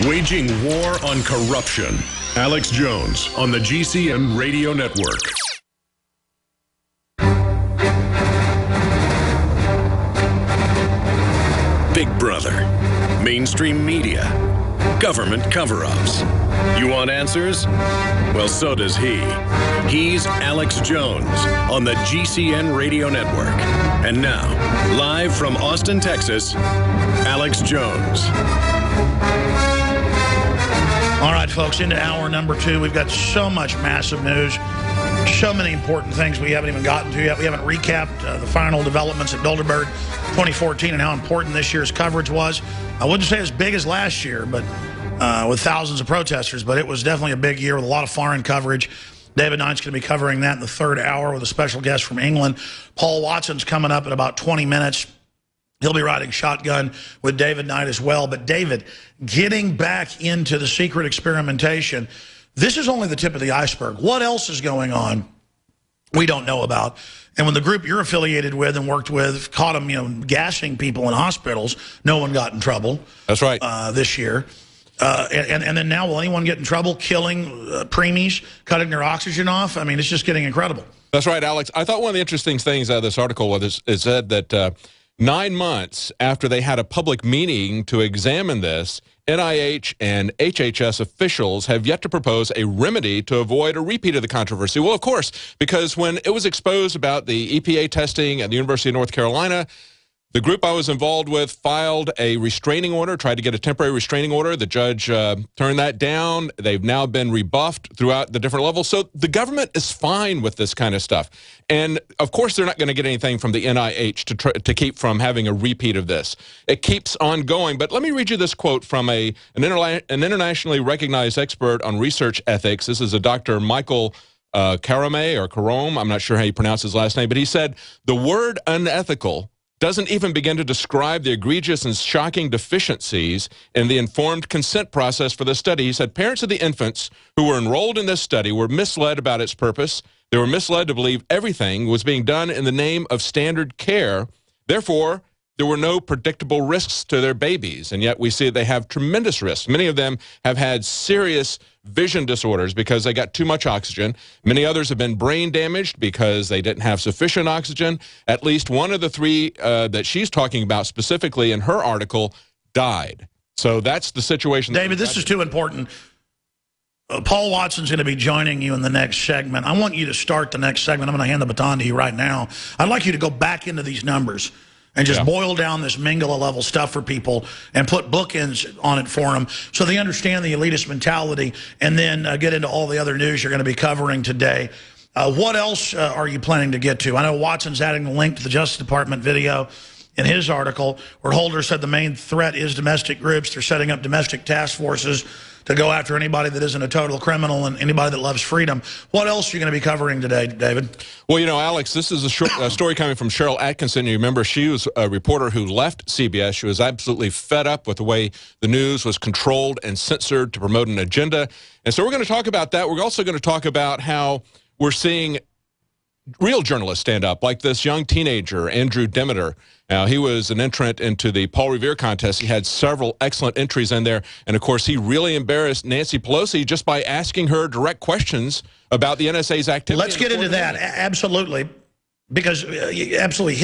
Waging war on corruption. Alex Jones on the GCN Radio Network. Big Brother, mainstream media, government cover-ups. You want answers? Well, so does he. He's Alex Jones on the GCN Radio Network. And now, live from Austin, Texas, Alex Jones. All right, folks, into hour number 2. We've got so much massive news, so many important things we haven't even gotten to yet. We haven't recapped the final developments at Bilderberg 2014 and how important this year's coverage was. I wouldn't say as big as last year, but with thousands of protesters, but it was definitely a big year with a lot of foreign coverage. David Knight's going to be covering that in the third hour with a special guest from England. Paul Watson's coming up in about 20 minutes. He'll be riding shotgun with David Knight as well. But David, getting back into the secret experimentation, this is only the tip of the iceberg. What else is going on we don't know about? And when the group you're affiliated with and worked with caught them, gassing people in hospitals, no one got in trouble. That's right. This year. And then now will anyone get in trouble killing preemies, cutting their oxygen off? I mean, it's just getting incredible. That's right, Alex. I thought one of the interesting things out of this article was it said that 9 months after they had a public meeting to examine this, NIH and HHS officials have yet to propose a remedy to avoid a repeat of the controversy. Well, of course, because when it was exposed about the EPA testing at the University of North Carolina, the group I was involved with filed a restraining order, tried to get a temporary restraining order. The judge turned that down. They've now been rebuffed throughout the different levels. So the government is fine with this kind of stuff. And, of course, they're not going to get anything from the NIH to keep from having a repeat of this. It keeps on going. But let me read you this quote from an internationally recognized expert on research ethics. This is a Dr. Michael Karame or Karome. I'm not sure how you pronounce his last name. But he said, the word unethical doesn't even begin to describe the egregious and shocking deficiencies in the informed consent process for the study. He said parents of the infants who were enrolled in this study were misled about its purpose. They were misled to believe everything was being done in the name of standard care. Therefore, there were no predictable risks to their babies, and yet we see they have tremendous risks. Many of them have had serious vision disorders because they got too much oxygen. Many others have been brain damaged because they didn't have sufficient oxygen. At least one of the 3 that she's talking about specifically in her article died. So that's the situation. David, this is too important. Paul Watson's going to be joining you in the next segment. I want you to start the next segment. I'm going to hand the baton to you right now. I'd like you to go back into these numbers and just boil down this Mengele level stuff for people and put bookends on it for them so they understand the elitist mentality, and then get into all the other news you're going to be covering today. What else are you planning to get to? I know Watson's adding the link to the Justice Department video in his article where Holder said the main threat is domestic groups. They're setting up domestic task forces to go after anybody that isn't a total criminal and anybody that loves freedom. What else are you going to be covering today, David? Well, Alex, this is a story coming from Cheryl Atkinson. You remember she was a reporter who left CBS. She was absolutely fed up with the way the news was controlled and censored to promote an agenda. And so we're going to talk about that. We're also going to talk about how we're seeing real journalists stand up, like this young teenager, Andrew Demeter. Now, he was an entrant into the Paul Revere contest. He had several excellent entries in there. And, of course, he really embarrassed Nancy Pelosi just by asking her direct questions about the NSA's activity. Let's get into that. Absolutely. Because absolutely,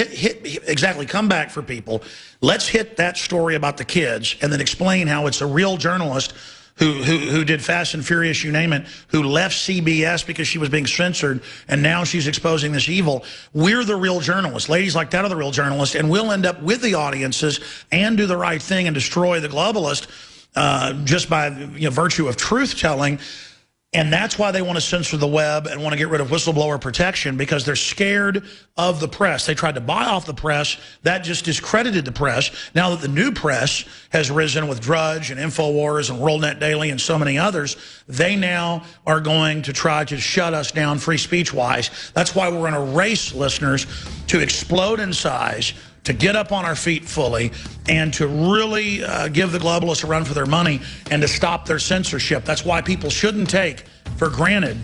exactly, come back for people. Let's hit that story about the kids and then explain how it's a real journalist who did Fast and Furious, you name it, who left CBS because she was being censored, and now she's exposing this evil. We're the real journalists. Ladies like that are the real journalists, and we'll end up with the audiences and do the right thing and destroy the globalist just by virtue of truth-telling. And that's why they want to censor the web and want to get rid of whistleblower protection, because they're scared of the press. They tried to buy off the press. That just discredited the press. Now that the new press has risen with Drudge and InfoWars and WorldNet Daily and so many others, they now are going to try to shut us down free speech-wise. That's why we're in a race, listeners, to explode in size, to get up on our feet fully, and to really give the globalists a run for their money and to stop their censorship. That's why people shouldn't take for granted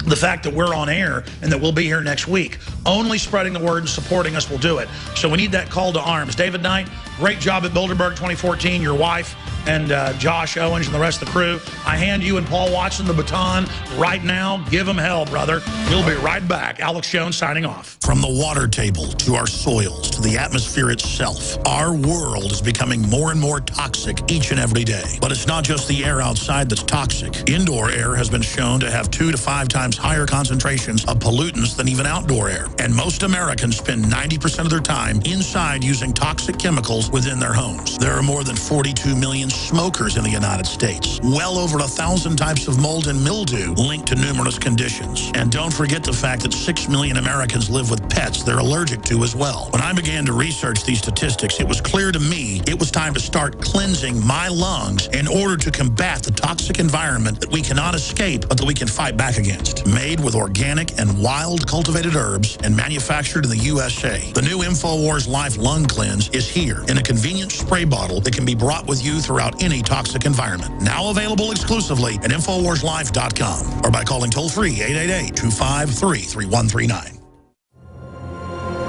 the fact that we're on air and that we'll be here next week. Only spreading the word and supporting us will do it. So we need that call to arms. David Knight, great job at Bilderberg 2014. Your wife and Josh Owens and the rest of the crew. I hand you and Paul Watson the baton right now. Give them hell, brother. We'll be right back. Alex Jones signing off. From the water table to our soils to the atmosphere itself, our world is becoming more and more toxic each and every day. But it's not just the air outside that's toxic. Indoor air has been shown to have 2 to 5 times higher concentrations of pollutants than even outdoor air. And most Americans spend 90% of their time inside using toxic chemicals within their homes. There are more than 42 million smokers in the United States. Well over 1,000 types of mold and mildew linked to numerous conditions. And don't forget the fact that 6 million Americans live with pets they're allergic to as well. When I began to research these statistics, it was clear to me it was time to start cleansing my lungs in order to combat the toxic environment that we cannot escape, but that we can fight back against. Made with organic and wild cultivated herbs and manufactured in the USA, the new InfoWars Life Lung Cleanse is here in a convenient spray bottle that can be brought with you throughout any toxic environment. Now available exclusively at InfoWarsLife.com or by calling toll-free 888-253-3139.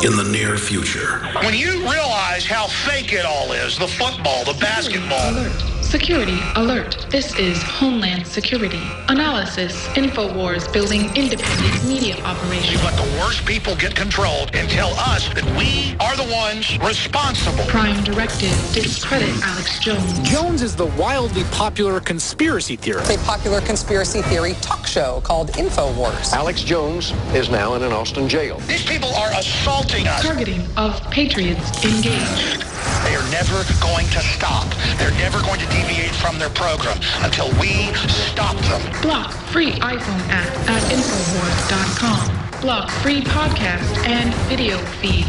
In the near future. When you realize how fake it all is, the football, the basketball. Alert. Security alert. This is Homeland Security. Analysis. InfoWars building independent media operation. We let the worst people get controlled and tell us that we are the ones responsible. Prime directive. Discredit Alex Jones. Jones is the wildly popular conspiracy theorist. A popular conspiracy theory talk show called InfoWars. Alex Jones is now in an Austin jail. These people are assaulting us. Targeting of patriots engaged. They are never going to stop. They're never going to deviate from their program until we stop them. Block free iPhone app at Infowars.com. Block free podcast and video feed.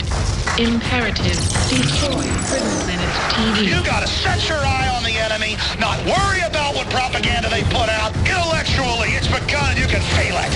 Imperative. Destroy Prison Planet TV. You gotta set your eye on the enemy, not worry about what propaganda they put out. Intellectually, it's begun. You can feel it.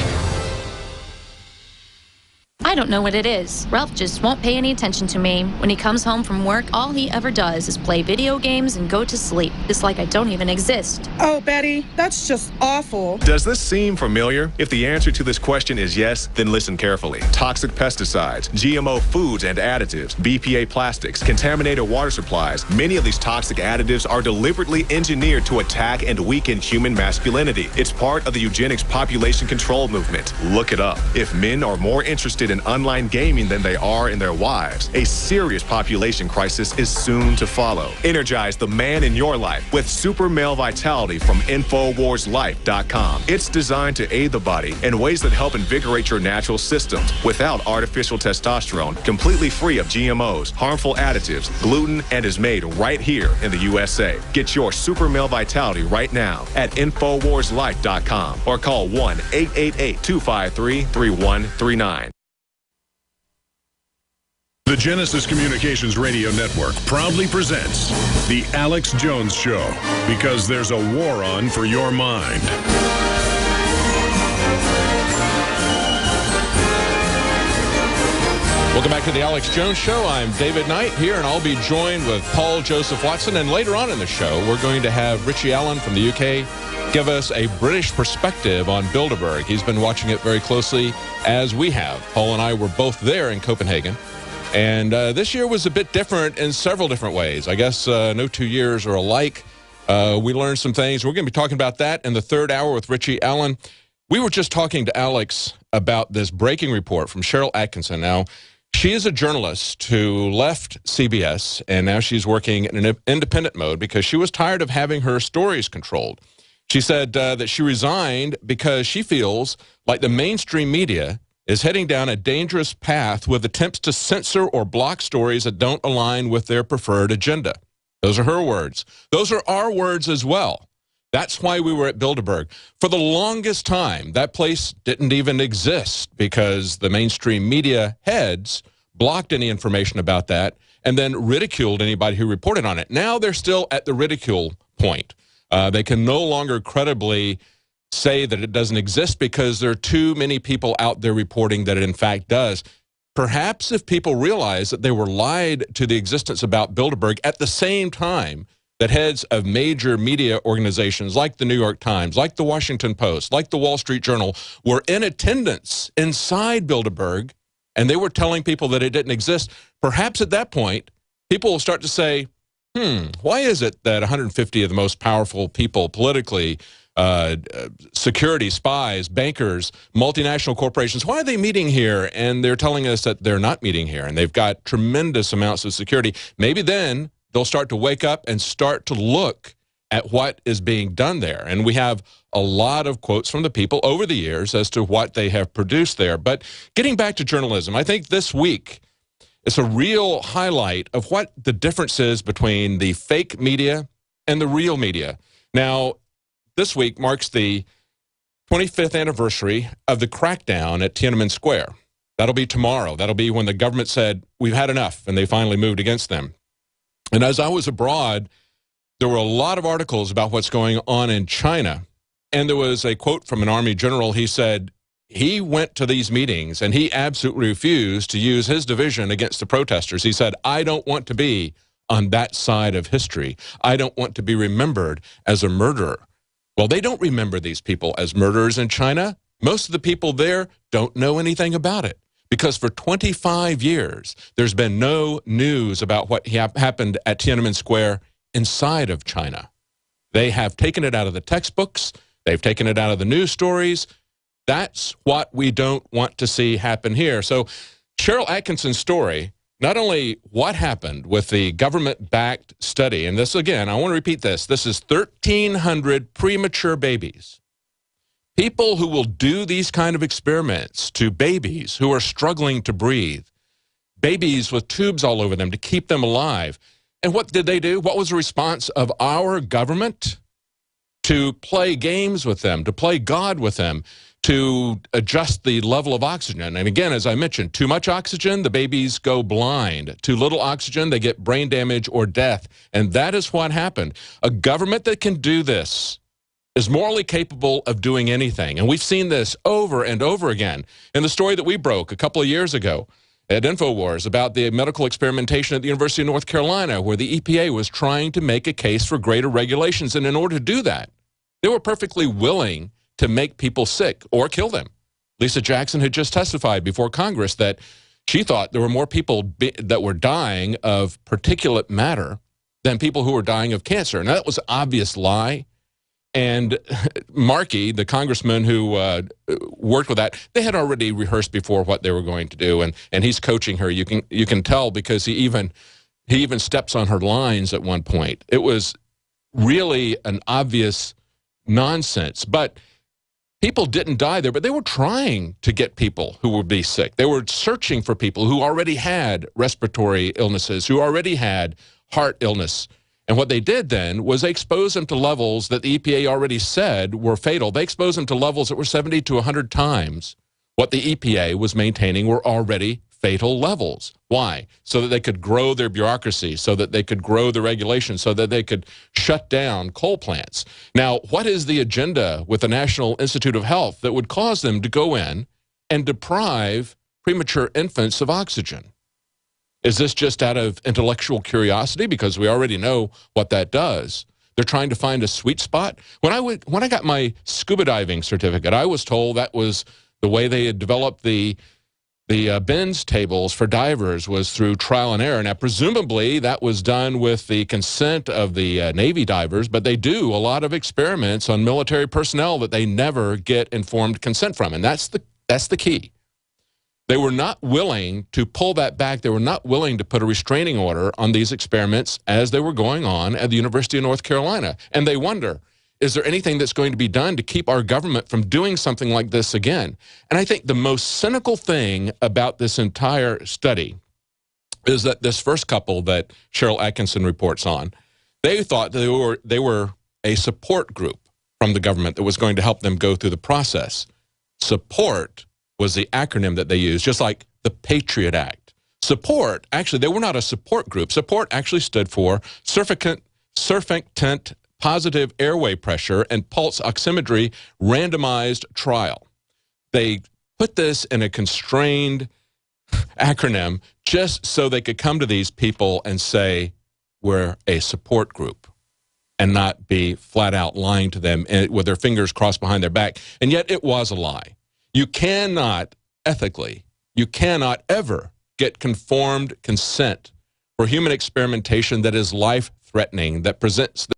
I don't know what it is. Ralph just won't pay any attention to me. When he comes home from work, all he ever does is play video games and go to sleep. It's like I don't even exist. Oh, Betty, that's just awful. Does this seem familiar? If the answer to this question is yes, then listen carefully. Toxic pesticides, GMO foods and additives, BPA plastics, contaminated water supplies. Many of these toxic additives are deliberately engineered to attack and weaken human masculinity. It's part of the eugenics population control movement. Look it up. If men are more interested in online gaming than they are in their wives, a serious population crisis is soon to follow. Energize the man in your life with Super Male Vitality from InfoWarsLife.com. It's designed to aid the body in ways that help invigorate your natural systems without artificial testosterone, completely free of GMOs, harmful additives, gluten, and is made right here in the USA. Get your Super Male Vitality right now at InfoWarsLife.com or call 1-888-253-3139. The Genesis Communications Radio Network proudly presents The Alex Jones Show, because there's a war on for your mind. Welcome back to The Alex Jones Show. I'm David Knight here, and I'll be joined with Paul Joseph Watson. And later on in the show, we're going to have Richie Allen from the UK give us a British perspective on Bilderberg. He's been watching it very closely, as we have. Paul and I were both there in Copenhagen. And this year was a bit different in several different ways. I guess no 2 years are alike. We learned some things. We're going to be talking about that in the third hour with Richie Allen. We were just talking to Alex about this breaking report from Cheryl Atkinson. Now, she is a journalist who left CBS, and now she's working in an independent mode because she was tired of having her stories controlled. She said that she resigned because she feels like the mainstream media is heading down a dangerous path with attempts to censor or block stories that don't align with their preferred agenda. Those are her words. Those are our words as well. That's why we were at Bilderberg. For the longest time, that place didn't even exist because the mainstream media heads blocked any information about that and then ridiculed anybody who reported on it. Now they're still at the ridicule point. They can no longer credibly say that it doesn't exist because there are too many people out there reporting that it in fact does. Perhaps if people realize that they were lied to the existence about Bilderberg at the same time that heads of major media organizations like the New York Times, like the Washington Post, like the Wall Street Journal were in attendance inside Bilderberg, and they were telling people that it didn't exist, perhaps at that point, people will start to say, why is it that 150 of the most powerful people politically, security, spies, bankers, multinational corporations, why are they meeting here? And they're telling us that they're not meeting here, and they've got tremendous amounts of security. Maybe then they'll start to wake up and start to look at what is being done there. And we have a lot of quotes from the people over the years as to what they have produced there. But getting back to journalism, I think this week, it's a real highlight of what the difference is between the fake media and the real media. Now, this week marks the 25th anniversary of the crackdown at Tiananmen Square. That'll be tomorrow. That'll be when the government said, we've had enough, and they finally moved against them. And as I was abroad, there were a lot of articles about what's going on in China. And there was a quote from an Army general. He said, he went to these meetings and he absolutely refused to use his division against the protesters. He said, I don't want to be on that side of history. I don't want to be remembered as a murderer. Well, they don't remember these people as murderers in China. Most of the people there don't know anything about it because for 25 years, there's been no news about what happened at Tiananmen Square inside of China. They have taken it out of the textbooks. They've taken it out of the news stories. That's what we don't want to see happen here. So Sharyl Attkisson's story, not only what happened with the government-backed study, and this, again, I want to repeat this. This is 1,300 premature babies. People who will do these kind of experiments to babies who are struggling to breathe, babies with tubes all over them to keep them alive. And what did they do? What was the response of our government? To play games with them, to play God with them, to adjust the level of oxygen. And again, as I mentioned, too much oxygen, the babies go blind. Too little oxygen, they get brain damage or death. And that is what happened. A government that can do this is morally capable of doing anything. And we've seen this over and over again. In the story that we broke a couple of years ago at InfoWars about the medical experimentation at the University of North Carolina, where the EPA was trying to make a case for greater regulations. And in order to do that, they were perfectly willing to make people sick or kill them. Lisa Jackson had just testified before Congress that she thought there were more people that were dying of particulate matter than people who were dying of cancer. Now, that was an obvious lie. And Markey, the congressman who worked with that, they had already rehearsed before what they were going to do, and he's coaching her. You can tell because he even steps on her lines at one point. It was really an obvious nonsense. But people didn't die there, but they were trying to get people who would be sick. They were searching for people who already had respiratory illnesses, who already had heart illness. And what they did then was they exposed them to levels that the EPA already said were fatal. They exposed them to levels that were 70 to 100 times what the EPA was maintaining were already fatal levels. Why? So that they could grow their bureaucracy, so that they could grow the regulations, so that they could shut down coal plants. Now, what is the agenda with the National Institute of Health that would cause them to go in and deprive premature infants of oxygen? Is this just out of intellectual curiosity? Because we already know what that does. They're trying to find a sweet spot. When I got my scuba diving certificate, I was told that was the way they had developed the bends tables for divers was through trial and error. Now, presumably, that was done with the consent of the Navy divers, but they do a lot of experiments on military personnel that they never get informed consent from, and that's the key. They were not willing to pull that back. They were not willing to put a restraining order on these experiments as they were going on at the University of North Carolina. And they wonder, is there anything that's going to be done to keep our government from doing something like this again? And I think the most cynical thing about this entire study is that this first couple that Sharyl Attkisson reports on, they thought they were a support group from the government that was going to help them go through the process. Support was the acronym that they used, just like the Patriot Act. Support, actually, they were not a support group. Support actually stood for Surfactant Positive Airway Pressure and Pulse Oximetry Randomized Trial. They put this in a constrained acronym just so they could come to these people and say, we're a support group. and not be flat out lying to them with their fingers crossed behind their back. And yet it was a lie. You cannot, ethically, you cannot ever get conformed consent for human experimentation that is life-threatening, that presents